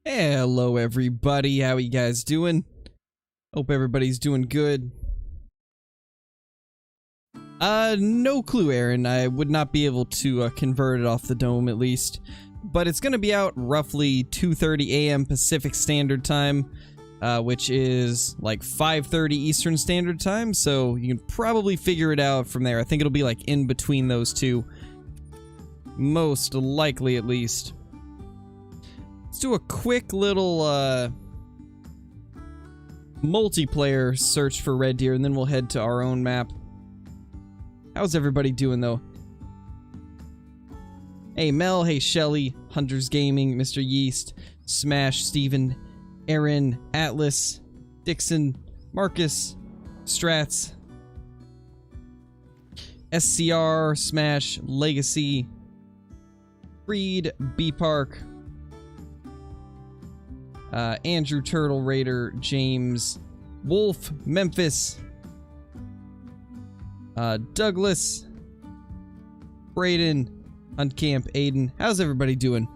Hello everybody, how you guys doing? Hope everybody's doing good. No clue, Aaron. I would not be able to convert it off the dome at least. But it's gonna be out roughly 2:30 a.m. Pacific Standard Time, which is like 5:30 Eastern Standard Time, so you can probably figure it out from there. I think it'll be like in between those two. Most likely, at least. Let's do a quick little multiplayer search for red deer, and then we'll head to our own map. How's everybody doing, though? Hey, Mel. Hey, Shelly. Hunters Gaming. Mr. Yeast. Smash. Steven. Aaron. Atlas. Dixon. Marcus. Strats. SCR. Smash. Legacy. Freed. B-Park. Andrew Turtle Raider, James, Wolf, Memphis, Douglas, Braden, Huntcamp, Aiden. How's everybody doing?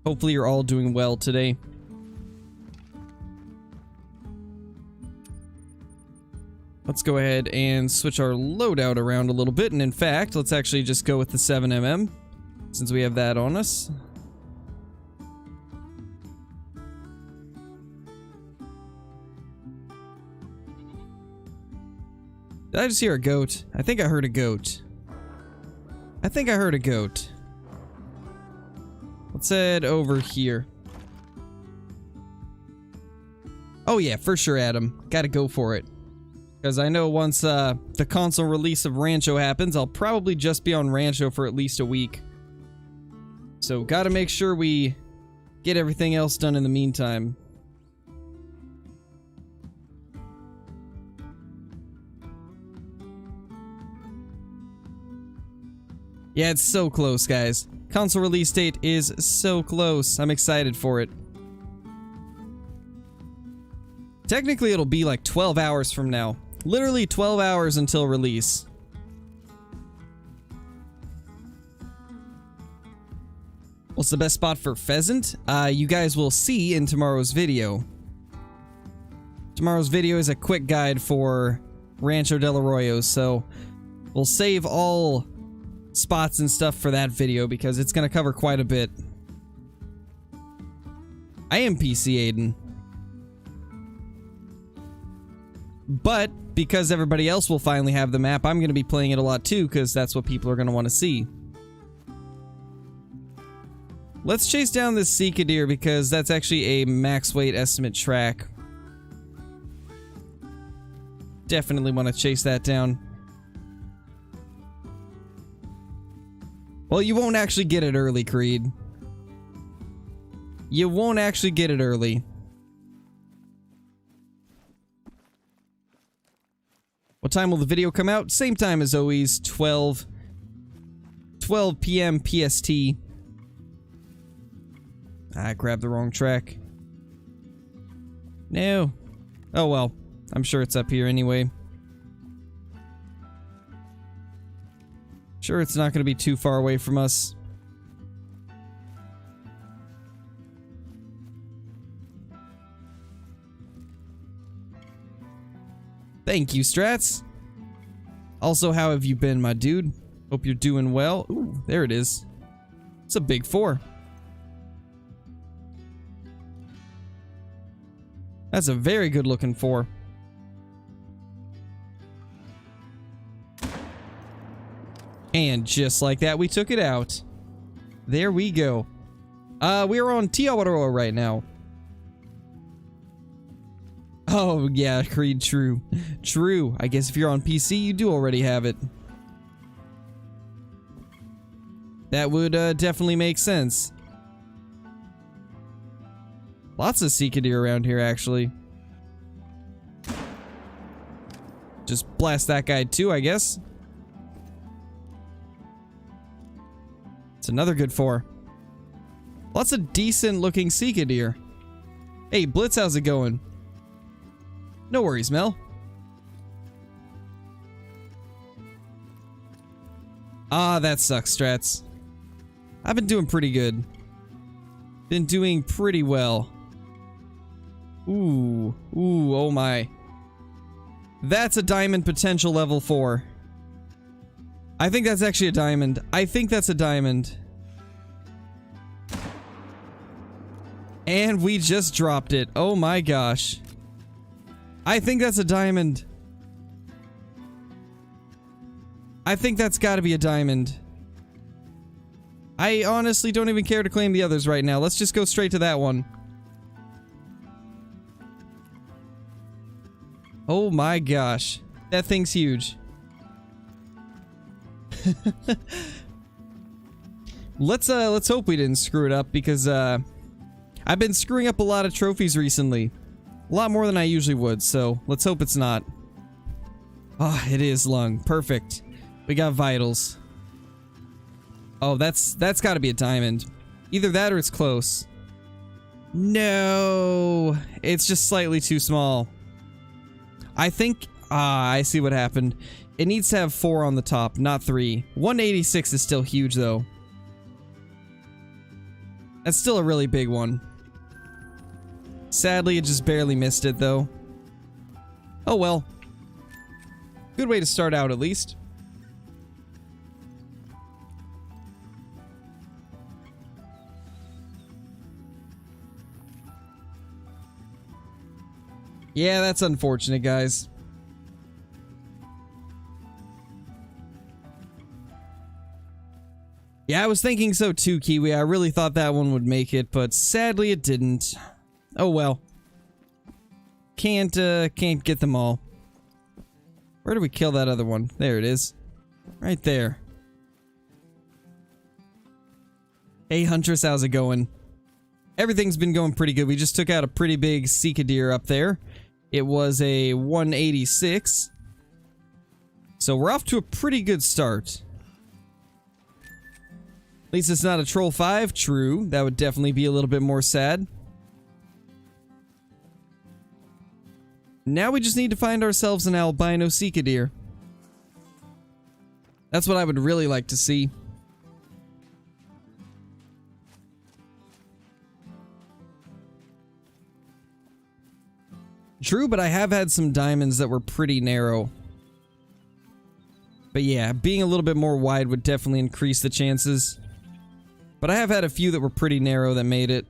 Hopefully you're all doing well today. Let's go ahead and switch our loadout around a little bit, and in fact, let's actually just go with the 7mm, since we have that on us. Did I just hear a goat? I think I heard a goat. I think I heard a goat. Let's head over here. Oh yeah, for sure, Adam. Gotta go for it. Because I know once the console release of Rancho happens, I'll probably just be on Rancho for at least a week. So gotta make sure we get everything else done in the meantime. Yeah, it's so close, guys. Console release date is so close. I'm excited for it. Technically, it'll be like 12 hours from now. Literally 12 hours until release. What's the best spot for pheasant? You guys will see in tomorrow's video. Tomorrow's video is a quick guide for Rancho del Arroyo, so we'll save all spots and stuff for that video because it's gonna cover quite a bit. I am PC Aiden. But because everybody else will finally have the map, I'm gonna be playing it a lot too because that's what people are gonna want to see. Let's chase down this Sika deer because that's actually a max weight estimate track. Definitely want to chase that down. Well, you won't actually get it early, Creed. You won't actually get it early. What time will the video come out? Same time as always, 12 p.m. PST. I grabbed the wrong track. No. Oh well, I'm sure it's up here anyway. Sure, it's not going to be too far away from us. Thank you, Strats. Also, how have you been, my dude? Hope you're doing well. Ooh, there it is. It's a big 4. That's a very good looking 4. And just like that, we took it out. There we go. We're on Tiawaroa right now. Oh, yeah, Creed, true. True. I guess if you're on PC, you do already have it. That would definitely make sense. Lots of Sika deer around here, actually. Just blast that guy too, I guess. It's another good 4. Lots of decent looking Sika deer. Hey, Blitz, how's it going? No worries, Mel. Ah, that sucks, Strats. I've been doing pretty good. Been doing pretty well. Ooh. Ooh, oh my. That's a diamond potential level 4. I think that's actually a diamond. I think that's a diamond. And we just dropped it. Oh my gosh. I think that's a diamond. I think that's gotta be a diamond. I honestly don't even care to claim the others right now. Let's just go straight to that one. Oh my gosh. That thing's huge. Let's hope we didn't screw it up, because I've been screwing up a lot of trophies recently. A lot more than I usually would, so let's hope it's not. Ah, it is lung. Perfect. We got vitals. Oh, that's gotta be a diamond. Either that or it's close. No, it's just slightly too small. I think, I see what happened. It needs to have 4 on the top, not 3. 186 is still huge though. That's still a really big one. Sadly, it just barely missed it though. Oh well. Good way to start out at least. Yeah, that's unfortunate, guys. Yeah, I was thinking so too, Kiwi. I really thought that one would make it, but sadly it didn't. Oh well. Can't get them all. Where did we kill that other one? There it is. Right there. Hey Huntress, how's it going? Everything's been going pretty good. We just took out a pretty big Seekadeer up there. It was a 186. So we're off to a pretty good start. At least it's not a Troll 5. True. That would definitely be a little bit more sad. Now we just need to find ourselves an albino Seekadeer. That's what I would really like to see. True, but I have had some diamonds that were pretty narrow. But yeah, being a little bit more wide would definitely increase the chances. But I have had a few that were pretty narrow that made it.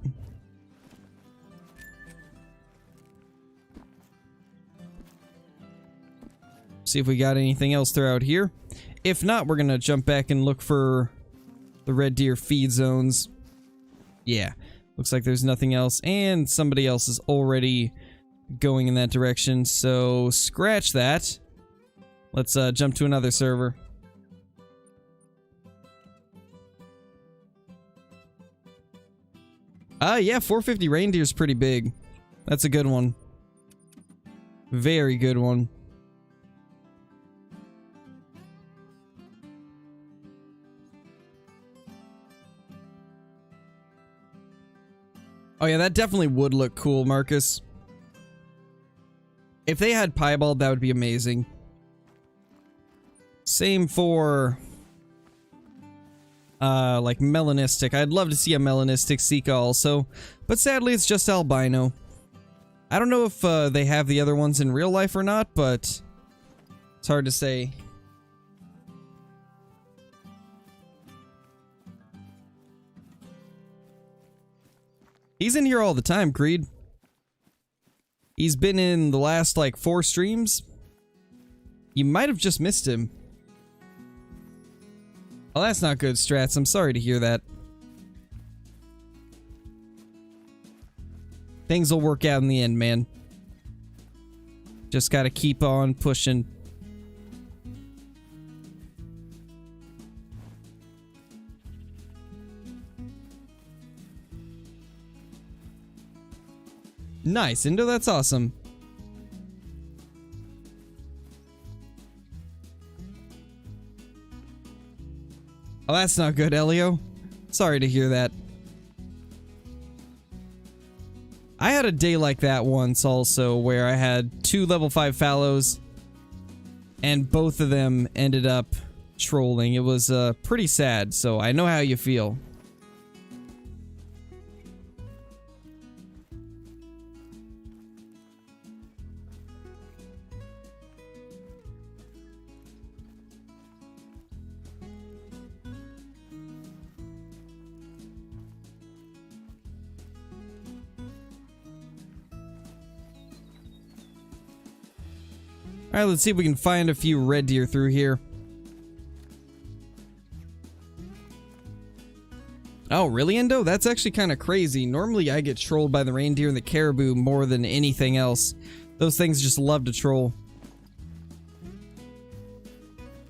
See if we got anything else throughout here. If not, we're gonna jump back and look for the red deer feed zones. Yeah, looks like there's nothing else, and somebody else is already going in that direction, so scratch that. Let's jump to another server. Yeah, 450 reindeer's pretty big. That's a good one. Very good one. Oh yeah, that definitely would look cool, Marcus. If they had piebald, that would be amazing. Same for like melanistic. I'd love to see a melanistic Seeka also, but sadly it's just albino. I don't know if they have the other ones in real life or not, but it's hard to say. He's in here all the time, Creed. He's been in the last, like, 4 streams. You might have just missed him. Oh, that's not good, Strats. I'm sorry to hear that. Things will work out in the end, man. Just gotta keep on pushing. Nice, Indo, that's awesome. Oh, that's not good, Elio. Sorry to hear that. I had a day like that once also, where I had 2 level 5 fallows, and both of them ended up trolling. It was pretty sad, so I know how you feel. Alright, let's see if we can find a few red deer through here. Oh, really, Endo? That's actually kind of crazy. Normally, I get trolled by the reindeer and the caribou more than anything else. Those things just love to troll.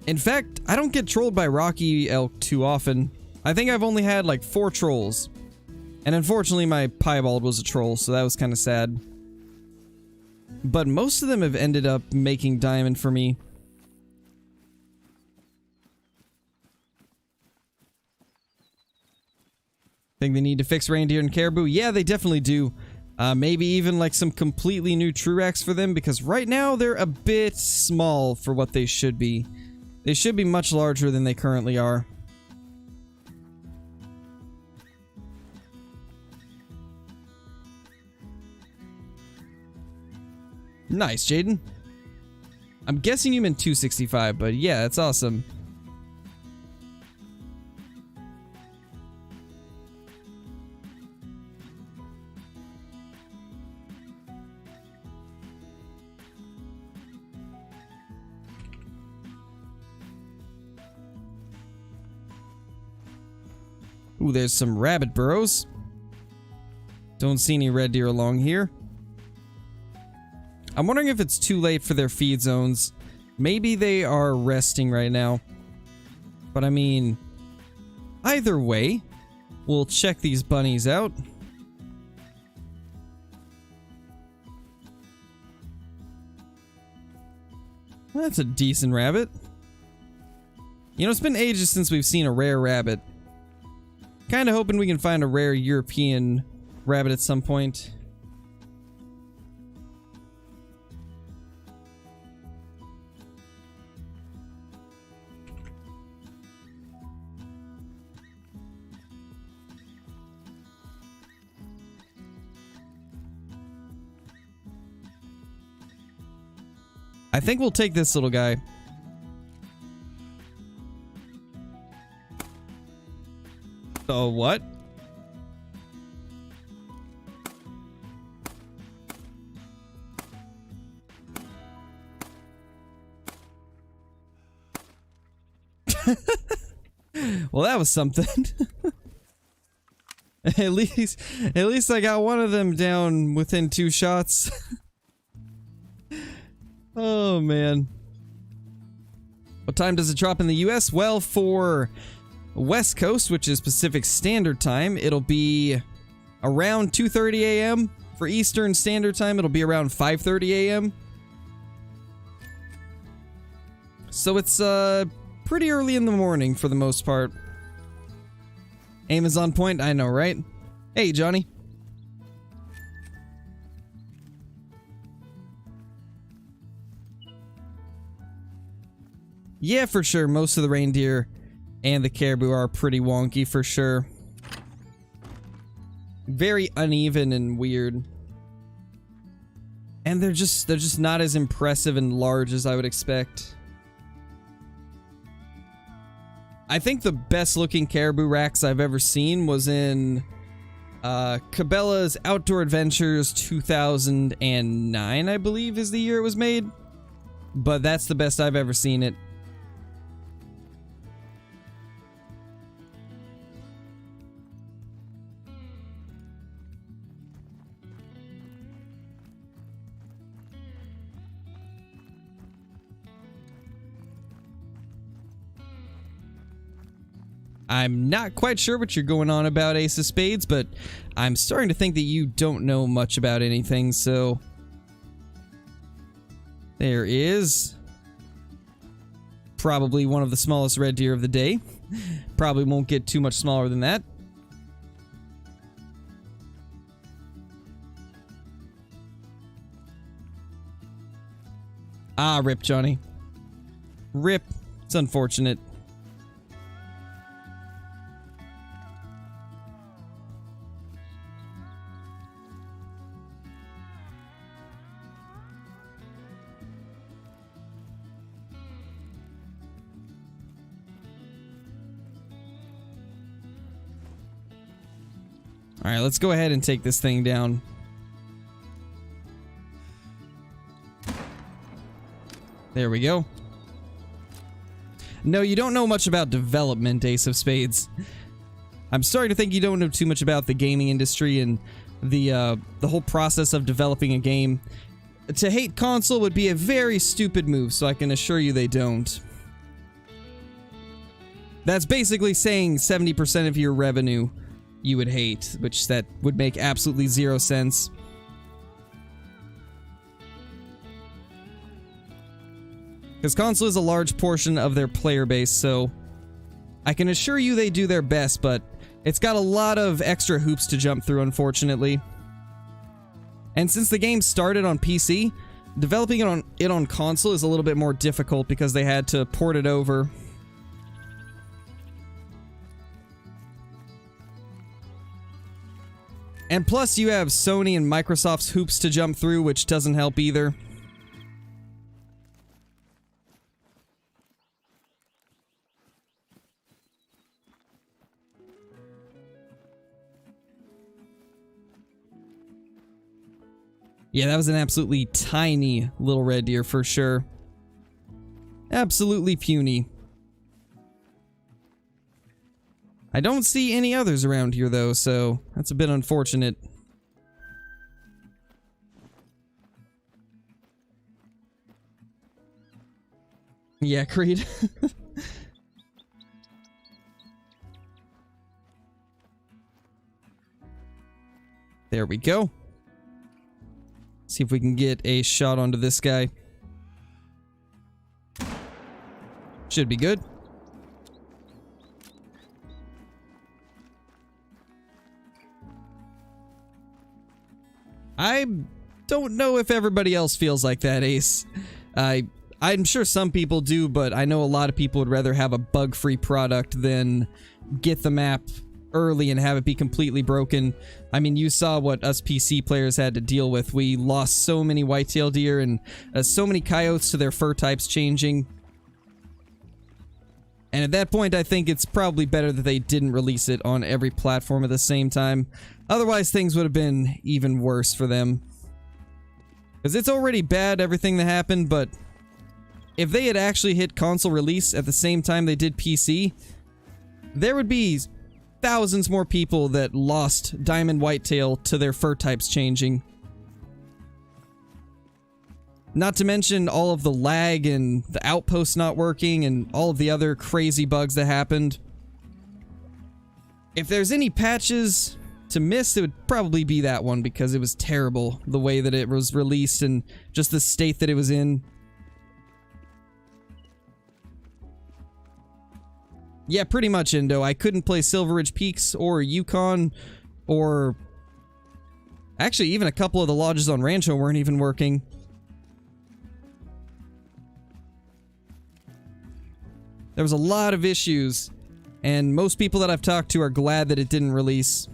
In fact, I don't get trolled by Rocky elk too often. I think I've only had like 4 trolls. And unfortunately, my piebald was a troll, so that was kind of sad. But most of them have ended up making diamond for me. Think they need to fix reindeer and caribou? Yeah, they definitely do. Maybe even like some completely new true racks for them, because right now they're a bit small for what they should be. They should be much larger than they currently are. Nice, Jaden. I'm guessing you meant 265, but yeah, that's awesome. Ooh, there's some rabbit burrows. Don't see any red deer along here. I'm wondering if it's too late for their feed zones. Maybe they are resting right now. But I mean, either way, we'll check these bunnies out. Well, that's a decent rabbit. You know, it's been ages since we've seen a rare rabbit. Kind of hoping we can find a rare European rabbit at some point. I think we'll take this little guy. Oh, what? Well, that was something. At least I got one of them down within 2 shots. Oh, man. What time does it drop in the US? Well, for West Coast, which is Pacific Standard Time, it'll be around 2:30 a.m. For Eastern Standard Time, it'll be around 5:30 a.m. So it's pretty early in the morning for the most part. Aim is on point, I know, right? Hey, Johnny. Yeah, for sure. Most of the reindeer and the caribou are pretty wonky, for sure. Very uneven and weird. And they're just not as impressive and large as I would expect. I think the best looking caribou racks I've ever seen was in Cabela's Outdoor Adventures 2009, I believe is the year it was made. But that's the best I've ever seen it. I'm not quite sure what you're going on about, Ace of Spades, but I'm starting to think that you don't know much about anything, so... There is... probably one of the smallest red deer of the day. Probably won't get too much smaller than that. Ah, rip, Johnny. Rip. It's unfortunate. Alright, let's go ahead and take this thing down. There we go. No, you don't know much about development, Ace of Spades. I'm starting to think you don't know too much about the gaming industry and the whole process of developing a game. To hate console would be a very stupid move, so I can assure you they don't. That's basically saying 70% of your revenue you would hate, which that would make absolutely zero sense. Because console is a large portion of their player base, so I can assure you they do their best, but it's got a lot of extra hoops to jump through, unfortunately. And since the game started on PC, developing it on console is a little bit more difficult because they had to port it over. And plus you have Sony and Microsoft's hoops to jump through, which doesn't help either. Yeah, that was an absolutely tiny little red deer for sure. Absolutely puny. I don't see any others around here though, so that's a bit unfortunate. Yeah, Creed. There we go. See if we can get a shot onto this guy. Should be good. I don't know if everybody else feels like that, Ace. I'm sure some people do, but I know a lot of people would rather have a bug-free product than get the map early and have it be completely broken. I mean, you saw what us PC players had to deal with. We lost so many whitetail deer and so many coyotes to their fur types changing. And at that point, I think it's probably better that they didn't release it on every platform at the same time. Otherwise, things would have been even worse for them. Because it's already bad, everything that happened, but if they had actually hit console release at the same time they did PC, there would be thousands more people that lost diamond whitetail to their fur types changing. Not to mention all of the lag and the outposts not working and all of the other crazy bugs that happened. If there's any patches to miss, it would probably be that one because it was terrible the way that it was released and just the state that it was in. Yeah, pretty much, Indo. I couldn't play Silver Ridge Peaks or Yukon or... Actually, even a couple of the lodges on Rancho weren't even working. There was a lot of issues, and most people that I've talked to are glad that it didn't release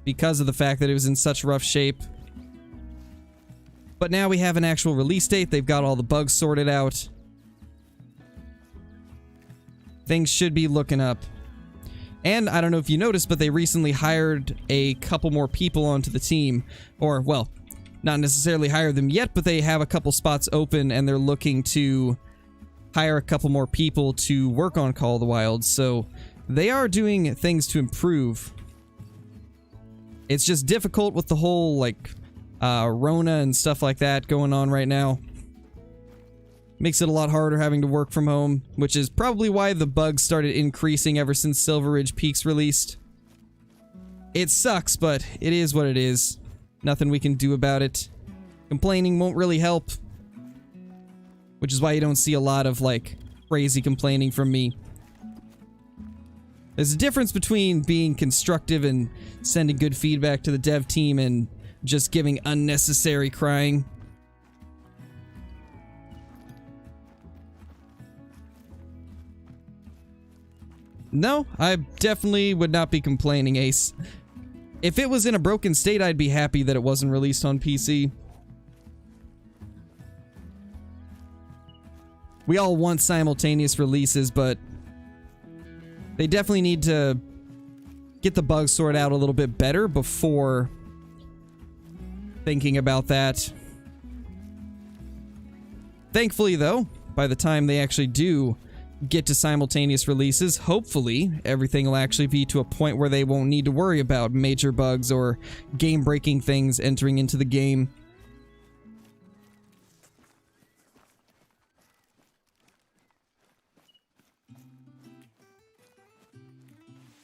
because of the fact that it was in such rough shape. But now we have an actual release date. They've got all the bugs sorted out. Things should be looking up. And I don't know if you noticed, but they recently hired a couple more people onto the team. Or, well, not necessarily hired them yet, but they have a couple spots open and they're looking to hire a couple more people to work on Call of the Wild. So they are doing things to improve. It's just difficult with the whole, like, Rona and stuff like that going on right now. Makes it a lot harder having to work from home, which is probably why the bugs started increasing ever since Silver Ridge Peaks released. It sucks, but it is what it is. Nothing we can do about it. Complaining won't really help. Which is why you don't see a lot of, like, crazy complaining from me. There's a difference between being constructive and sending good feedback to the dev team and just giving unnecessary crying. No, I definitely would not be complaining, Ace. If it was in a broken state, I'd be happy that it wasn't released on PC. We all want simultaneous releases, but they definitely need to get the bugs sorted out a little bit better before thinking about that. Thankfully, though, by the time they actually do get to simultaneous releases, hopefully everything will actually be to a point where they won't need to worry about major bugs or game-breaking things entering into the game.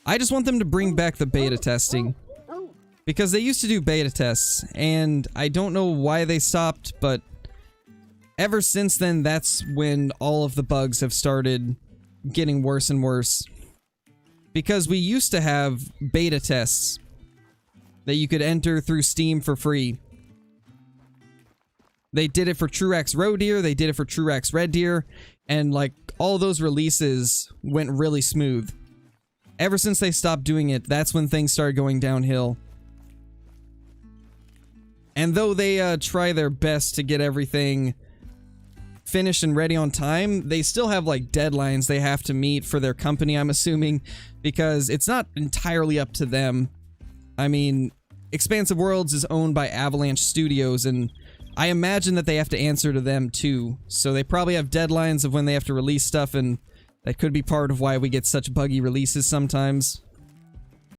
I just want them to bring back the beta testing, because they used to do beta tests, and I don't know why they stopped, but ever since then, that's when all of the bugs have started getting worse and worse. Because we used to have beta tests that you could enter through Steam for free. They did it for Truax Roe Deer, they did it for Truax Red Deer, and like all those releases went really smooth. Ever since they stopped doing it, that's when things started going downhill. And though they try their best to get everything finished and ready on time, they still have like deadlines they have to meet for their company, I'm assuming, because it's not entirely up to them. I mean, Expansive Worlds is owned by Avalanche Studios, and I imagine that they have to answer to them too, so they probably have deadlines of when they have to release stuff, and that could be part of why we get such buggy releases sometimes.